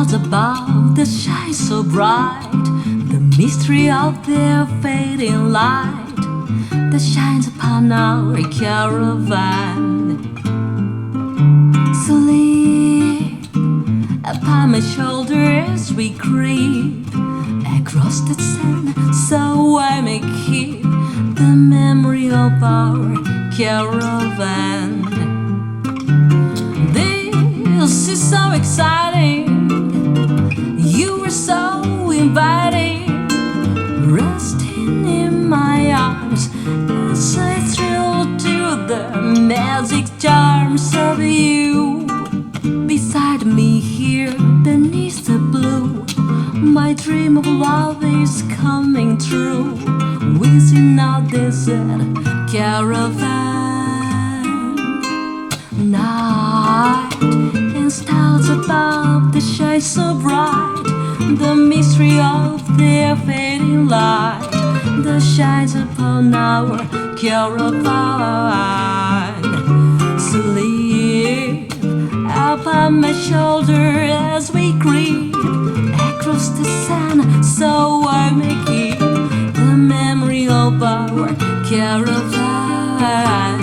stars above that shine so bright, the mystery of their fading light that shines upon our caravan. Sleep upon my shoulder as we creep across the sand, so I may keep the memory of our caravan. This is so exciting, you are so inviting, resting in my arms as I thrill to the magic charms of you. Beside me here beneath the blue, my dream of love is coming true. Within our desert caravan, night and stars above that shine so bright, the mystery of their fading light that shines upon our caravan. Sleep upon my shoulder as we creep across the sand, so I may keep the memory of our caravan.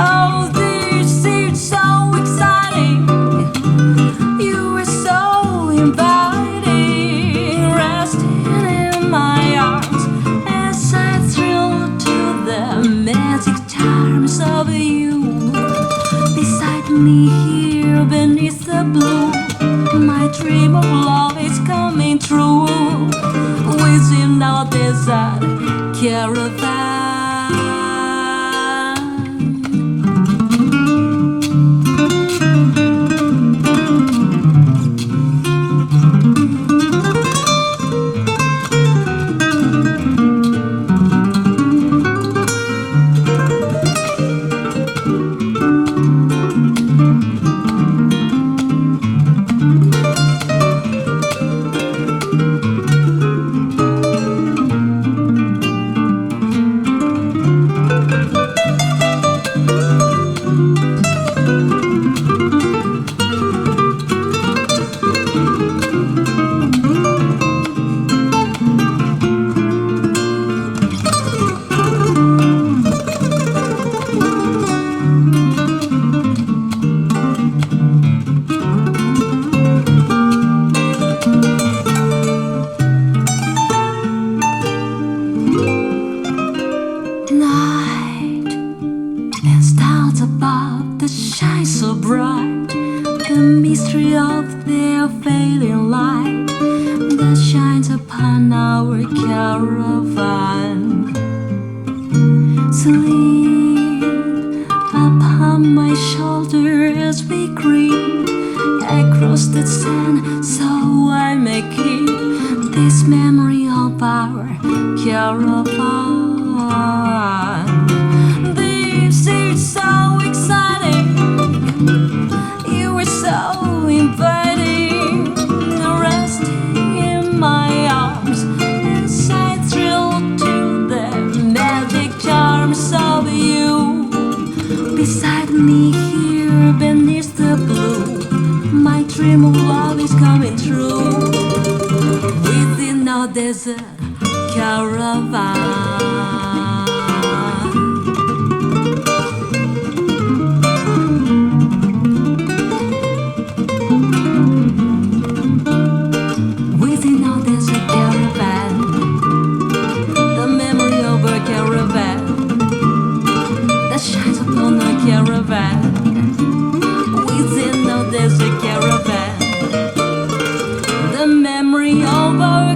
Oh, this is so exciting, you are so inviting, resting in my arms as I thrill to the magic charms of you. Beside me here beneath the blue, my dream of love is coming true. Within our desert caravan. Beside me here beneath the blue, my dream of love is coming true. Within our desert caravan. Within our desert caravan, the memory of a caravan that shines upon a caravan. Within our desert caravan, the memory of a